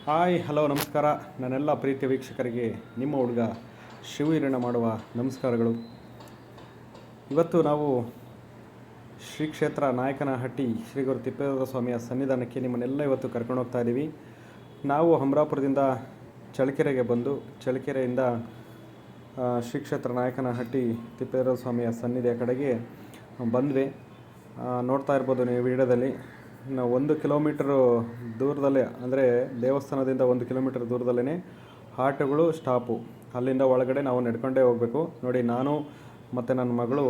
Hi hello ನಮಸ್ಕಾರ. ನನ್ನೆಲ್ಲ ಪ್ರೀತಿಯ ವೀಕ್ಷಕರಿಗೆ ನಿಮ್ಮ ಹುಡುಗ ಶಿವಹಿರಣ್ಣ ಮಾಡುವ ನಮಸ್ಕಾರಗಳು. ಇವತ್ತು ನಾವು ಶ್ರೀ ಕ್ಷೇತ್ರ ನಾಯಕನಹಟ್ಟಿ ಶ್ರೀ ಗುರು ತಿಪ್ಪೇಶ್ವರ ಸ್ವಾಮಿಯ ಸನ್ನಿಧಾನಕ್ಕೆ ನಿಮ್ಮನ್ನೆಲ್ಲ ಇವತ್ತು ಕರ್ಕೊಂಡು ಹೋಗ್ತಾ ಇದ್ದೀವಿ. ನಾವು ಅಮರಾಪುರದಿಂದ ಚಳ್ಳಕೆರೆಗೆ ಬಂದು ಚಳ್ಳಕೆರೆಯಿಂದ ಶ್ರೀ ಕ್ಷೇತ್ರ ನಾಯಕನಹಟ್ಟಿ ತಿಪ್ಪೇಶ್ವರ ಸ್ವಾಮಿಯ ಸನ್ನಿಧಿಯ ಕಡೆಗೆ ಬಂದ್ವಿ. ನೋಡ್ತಾ ಇರ್ಬೋದು ನೀವು ವಿಡಿಯೋದಲ್ಲಿ. ನಾವು 1 ಕಿಲೋಮೀಟರು ದೂರದಲ್ಲೇ, ಅಂದರೆ ದೇವಸ್ಥಾನದಿಂದ 1 ಕಿಲೋಮೀಟರ್ ದೂರದಲ್ಲೇ ಆಟೋಗಳು ಸ್ಟಾಪು. ಅಲ್ಲಿಂದ ಒಳಗಡೆ ನಾವು ನಡ್ಕೊಂಡೇ ಹೋಗಬೇಕು. ನೋಡಿ, ನಾನು ಮತ್ತು ನನ್ನ ಮಗಳು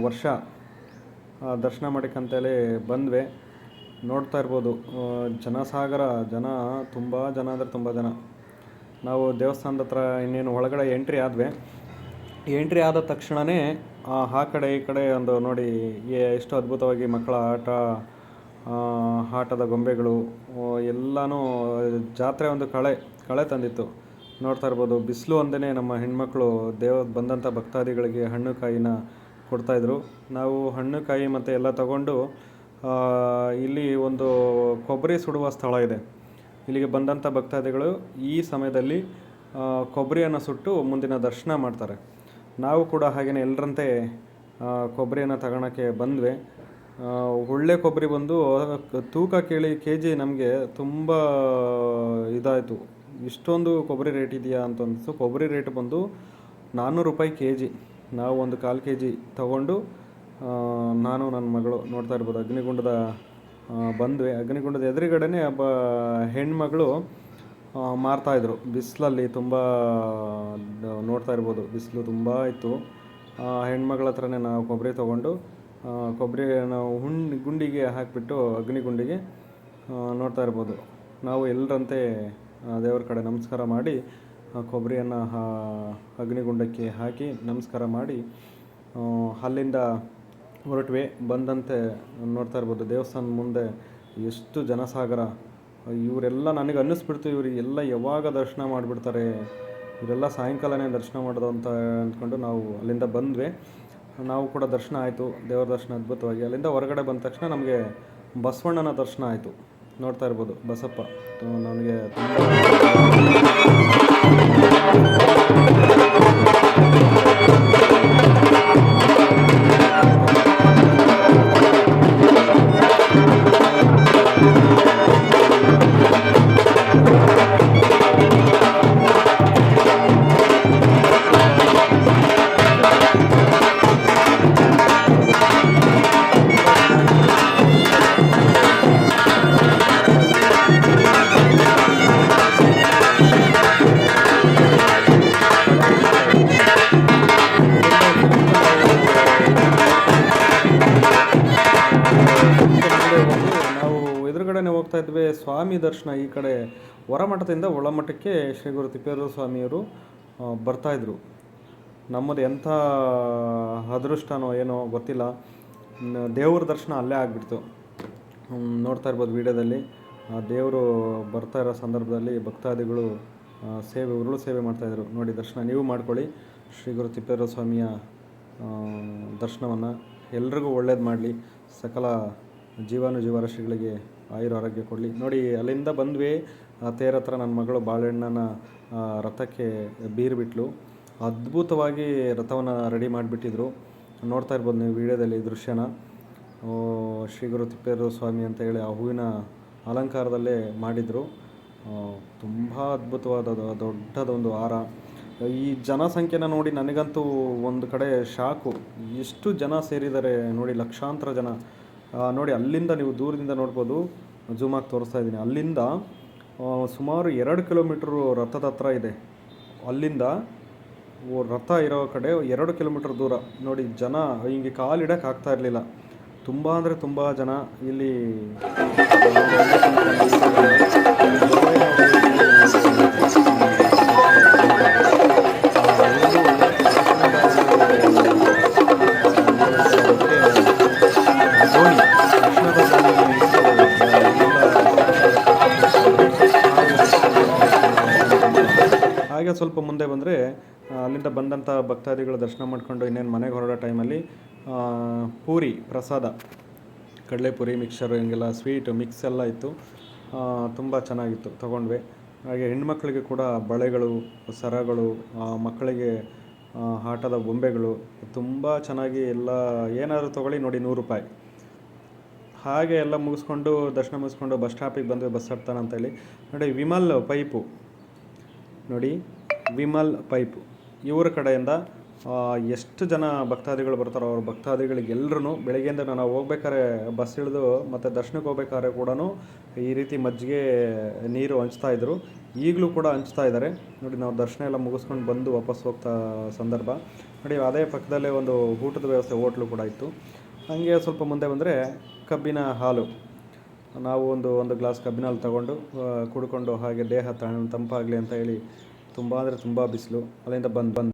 ವರ್ಷ ದರ್ಶನ ಮಾಡೋಕ್ಕಂತೇಳಿ ಬಂದ್ವಿ. ನೋಡ್ತಾ ಇರ್ಬೋದು ಜನಸಾಗರ, ತುಂಬ ಜನ ಅಂದರೆ ತುಂಬ ಜನ. ನಾವು ದೇವಸ್ಥಾನದ ಹತ್ರ ಇನ್ನೇನು ಒಳಗಡೆ ಎಂಟ್ರಿ ಆದ ತಕ್ಷಣವೇ ಆ ಕಡೆ ಈ ಕಡೆ ಒಂದು ನೋಡಿ ಎಷ್ಟು ಅದ್ಭುತವಾಗಿ ಮಕ್ಕಳ ಆಟದ ಗೊಂಬೆಗಳು ಎಲ್ಲನೂ ಜಾತ್ರೆ ಒಂದು ಕಳೆ ತಂದಿತ್ತು. ನೋಡ್ತಾ ಇರ್ಬೋದು. ಬಿಸಿಲು ಒಂದೇ ನಮ್ಮ ಹೆಣ್ಮಕ್ಳು ಬಂದಂಥ ಭಕ್ತಾದಿಗಳಿಗೆ ಹಣ್ಣು ಕಾಯಿನ ಕೊಡ್ತಾಯಿದ್ರು. ನಾವು ಹಣ್ಣು ಕಾಯಿ ಮತ್ತು ಎಲ್ಲ ತಗೊಂಡು ಇಲ್ಲಿ ಒಂದು ಕೊಬ್ಬರಿ ಸುಡುವ ಸ್ಥಳ ಇದೆ. ಇಲ್ಲಿಗೆ ಬಂದಂಥ ಭಕ್ತಾದಿಗಳು ಈ ಸಮಯದಲ್ಲಿ ಕೊಬ್ಬರಿಯನ್ನು ಸುಟ್ಟು ಮುಂದಿನ ದರ್ಶನ ಮಾಡ್ತಾರೆ. ನಾವು ಕೂಡ ಹಾಗೆಯೇ ಎಲ್ಲರಂತೆ ಕೊಬ್ಬರಿಯನ್ನು ತಗೊಳಕ್ಕೆ ಬಂದ್ವಿ. ಒಳ್ಳೆ ಕೊಬ್ಬರಿ ಬಂದು ತೂಕ ಕೇಳಿ KG ನಮಗೆ ತುಂಬ ಇದಾಯಿತು. ಇಷ್ಟೊಂದು ಕೊಬ್ಬರಿ ರೇಟ್ ಇದೆಯಾ ಅಂತ ಅನಿಸ್ತು. ಕೊಬ್ಬರಿ ರೇಟ್ ಬಂದು 400 ರೂಪಾಯಿ KG. ನಾವು ಒಂದು 1/4 KG ತಗೊಂಡು ನಾನು ನನ್ನ ಮಗಳು ನೋಡ್ತಾ ಇರ್ಬೋದು ಅಗ್ನಿಗುಂಡದ ಬಂದ್ವಿ. ಅಗ್ನಿಗುಂಡದ ಎದುರುಗಡೆನೇ ಹೆಣ್ಮಗಳು ಮಾರ್ತಾಯಿದ್ರು ಬಿಸಿಲಲ್ಲಿ. ತುಂಬ ನೋಡ್ತಾ ಇರ್ಬೋದು, ಬಿಸಿಲು ತುಂಬ ಇತ್ತು. ಹೆಣ್ಮಗಳ ಹತ್ರನೇ ನಾವು ಕೊಬ್ಬರಿ ತೊಗೊಂಡು ಕೊಬ್ಬರಿ ನಾವು ಗುಂಡಿಗೆ ಹಾಕಿಬಿಟ್ಟು ಅಗ್ನಿಗುಂಡಿಗೆ ನೋಡ್ತಾ ಇರ್ಬೋದು. ನಾವು ಎಲ್ಲರಂತೆ ದೇವರ ಕಡೆ ನಮಸ್ಕಾರ ಮಾಡಿ ಕೊಬ್ಬರಿಯನ್ನು ಅಗ್ನಿಗುಂಡಕ್ಕೆ ಹಾಕಿ ನಮಸ್ಕಾರ ಮಾಡಿ ಅಲ್ಲಿಂದ ಹೊರಟ್ವಿ. ಬಂದಂತೆ ನೋಡ್ತಾ ಇರ್ಬೋದು ದೇವಸ್ಥಾನದ ಮುಂದೆ ಎಷ್ಟು ಜನಸಾಗರ. ಇವರೆಲ್ಲ ನನಗೆ ಅನ್ನಿಸ್ಬಿಡ್ತು, ಇವರಿಗೆಲ್ಲ ಯಾವಾಗ ದರ್ಶನ ಮಾಡಿಬಿಡ್ತಾರೆ, ಇವರೆಲ್ಲ ಸಾಯಂಕಾಲನೇ ದರ್ಶನ ಮಾಡೋದು ಅಂತ ಅಂದ್ಕೊಂಡು ನಾವು ಅಲ್ಲಿಂದ ಬಂದ್ವಿ. ನಾವು ಕೂಡ ದರ್ಶನ ಆಯಿತು, ದೇವರ ದರ್ಶನ ಅದ್ಭುತವಾಗಿ. ಅಲ್ಲಿಂದ ಹೊರಗಡೆ ಬಂದ ತಕ್ಷಣ ನಮಗೆ ಬಸವಣ್ಣನ ದರ್ಶನ ಆಯಿತು. ನೋಡ್ತಾ ಇರ್ಬೋದು ಬಸಪ್ಪ ನನಗೆ ಹೋಗ್ತಾ ಇದ್ವಿ. ಸ್ವಾಮಿ ದರ್ಶನ ಈ ಕಡೆ ಹೊರಮಠದಿಂದ ಒಳಮಠಕ್ಕೆ ಶ್ರೀ ಗುರು ತಿಪ್ಪೇಶ್ವರ ಸ್ವಾಮಿಯವರು ಬರ್ತಾಯಿದ್ರು. ನಮ್ಮದು ಎಂಥ ಅದೃಷ್ಟನೋ ಏನೋ ಗೊತ್ತಿಲ್ಲ, ದೇವ್ರ ದರ್ಶನ ಅಲ್ಲೇ ಆಗಿಬಿಡ್ತು. ನೋಡ್ತಾ ಇರ್ಬೋದು ವಿಡಿಯೋದಲ್ಲಿ. ದೇವರು ಬರ್ತಾ ಇರೋ ಸಂದರ್ಭದಲ್ಲಿ ಭಕ್ತಾದಿಗಳು ಉರುಳು ಸೇವೆ ಮಾಡ್ತಾಯಿದ್ರು. ನೋಡಿ, ದರ್ಶನ ನೀವು ಮಾಡ್ಕೊಳ್ಳಿ. ಶ್ರೀ ಗುರು ತಿಪ್ಪೇಶ್ವರ ಸ್ವಾಮಿಯ ದರ್ಶನವನ್ನು ಎಲ್ರಿಗೂ ಒಳ್ಳೇದು ಮಾಡಲಿ. ಸಕಲ ಜೀವರಾಶಿಗಳಿಗೆ ಆರೋಗ್ಯ ಕೊಡಲಿ. ನೋಡಿ, ಅಲ್ಲಿಂದ ಬಂದ್ವಿ. ತೇರ ಹತ್ರ ನನ್ನ ಮಗಳು ಬಾಳೆಹಣ್ಣನ ರಥಕ್ಕೆ ಬೀರ್ಬಿಟ್ಲು. ಅದ್ಭುತವಾಗಿ ರಥವನ್ನು ರೆಡಿ ಮಾಡಿಬಿಟ್ಟಿದ್ರು. ನೋಡ್ತಾ ಇರ್ಬೋದು ನೀವು ವಿಡಿಯೋದಲ್ಲಿ ದೃಶ್ಯನ. ಶ್ರೀ ಗುರು ತಿಪ್ಪೇಶ್ವರ ಸ್ವಾಮಿ ಅಂತ ಹೇಳಿ ಆ ಹೂವಿನ ಅಲಂಕಾರದಲ್ಲೇ ಮಾಡಿದರು. ತುಂಬ ಅದ್ಭುತವಾದ ದೊಡ್ಡದೊಂದು ಹಾರ. ಈ ಜನಸಂಖ್ಯೆನ ನೋಡಿ ನನಗಂತೂ ಒಂದು ಕಡೆ ಶಾಕು. ಎಷ್ಟು ಜನ ಸೇರಿದ್ದಾರೆ ನೋಡಿ, ಲಕ್ಷಾಂತರ ಜನ. ನೋಡಿ, ಅಲ್ಲಿಂದ ನೀವು ದೂರದಿಂದ ನೋಡ್ಬೋದು, ಜೂಮಾಗಿ ತೋರಿಸ್ತಾ ಇದ್ದೀನಿ. ಅಲ್ಲಿಂದ ಸುಮಾರು 2 ಕಿಲೋಮೀಟ್ರು ರಥದ ಹತ್ರ ಇದೆ. ಅಲ್ಲಿಂದ ರಥ ಇರೋ ಕಡೆ 2 ಕಿಲೋಮೀಟ್ರ್ ದೂರ ನೋಡಿ. ಜನ ಹಿಂಗೆ ಕಾಲಿಡಕ್ಕೆ ಆಗ್ತಾ ಇರಲಿಲ್ಲ. ತುಂಬ ಅಂದರೆ ತುಂಬ ಜನ ಇಲ್ಲಿ. ಹಾಗೆ ಸ್ವಲ್ಪ ಮುಂದೆ ಬಂದರೆ ಅಲ್ಲಿಂದ ಬಂದಂಥ ಭಕ್ತಾದಿಗಳು ದರ್ಶನ ಮಾಡಿಕೊಂಡು ಇನ್ನೇನು ಮನೆಗೆ ಹೊರಡೋ ಟೈಮಲ್ಲಿ ಪೂರಿ ಪ್ರಸಾದ, ಕಡಲೆಪುರಿ, ಮಿಕ್ಸರು, ಹಿಂಗೆಲ್ಲ ಸ್ವೀಟು ಮಿಕ್ಸ್ ಎಲ್ಲ ಇತ್ತು. ತುಂಬ ಚೆನ್ನಾಗಿತ್ತು, ತೊಗೊಂಡ್ವಿ. ಹಾಗೆ ಹೆಣ್ಮಕ್ಳಿಗೆ ಕೂಡ ಬಳೆಗಳು, ಸರಗಳು, ಮಕ್ಕಳಿಗೆ ಆಟದ ಬೊಂಬೆಗಳು ತುಂಬ ಚೆನ್ನಾಗಿ ಎಲ್ಲ ಏನಾದರೂ ತೊಗೊಳ್ಳಿ ನೋಡಿ ₹100. ಹಾಗೆ ಎಲ್ಲ ಮುಗಿಸ್ಕೊಂಡು ದರ್ಶನ ಮುಗಿಸ್ಕೊಂಡು ಬಸ್ ಸ್ಟಾಪಿಗೆ ಬಂದ್ವಿ, ಬಸ್ ಹತ್ತಾನ ಅಂತೇಳಿ. ನೋಡಿ ವಿಮಲ್ ಪೈಪು, ನೋಡಿ ವಿಮಲ್ ಪೈಪು ಇವರ ಕಡೆಯಿಂದ ಎಷ್ಟು ಜನ ಭಕ್ತಾದಿಗಳು ಬರ್ತಾರೋ ಅವ್ರ ಭಕ್ತಾದಿಗಳಿಗೆಲ್ಲರೂ ಬೆಳಗ್ಗೆಯಿಂದ ನಾವು ಹೋಗ್ಬೇಕಾದ್ರೆ ಬಸ್ ಇಳಿದು ಮತ್ತು ದರ್ಶನಕ್ಕೆ ಹೋಗ್ಬೇಕಾದ್ರೆ ಕೂಡ ಈ ರೀತಿ ಮಜ್ಜಿಗೆ ನೀರು ಹಂಚ್ತಾಯಿದ್ರು. ಈಗಲೂ ಕೂಡ ಹಂಚ್ತಾ ಇದ್ದಾರೆ. ನೋಡಿ ನಾವು ದರ್ಶನ ಎಲ್ಲ ಮುಗಿಸ್ಕೊಂಡು ಬಂದು ವಾಪಸ್ ಹೋಗ್ತಾ ಸಂದರ್ಭ ನೋಡಿ. ಅದೇ ಪಕ್ಕದಲ್ಲೇ ಒಂದು ಊಟದ ವ್ಯವಸ್ಥೆ, ಹೋಟ್ಲು ಕೂಡ ಇತ್ತು. ಹಾಗೆ ಸ್ವಲ್ಪ ಮುಂದೆ ಬಂದರೆ ಕಬ್ಬಿನ ಹಾಲು, ನಾವು ಒಂದು ಗ್ಲಾಸ್ ಕಬ್ಬಿನ ಹಾಲು ತಗೊಂಡು ಕುಡ್ಕೊಂಡು ಹಾಗೆ ದೇಹ ತಂಪಾಗಲಿ ಅಂತ ಹೇಳಿ, ತುಂಬ ಅಂದರೆ ತುಂಬ ಬಿಸಿಲು, ಅಲ್ಲಿಂದ ಬಂದು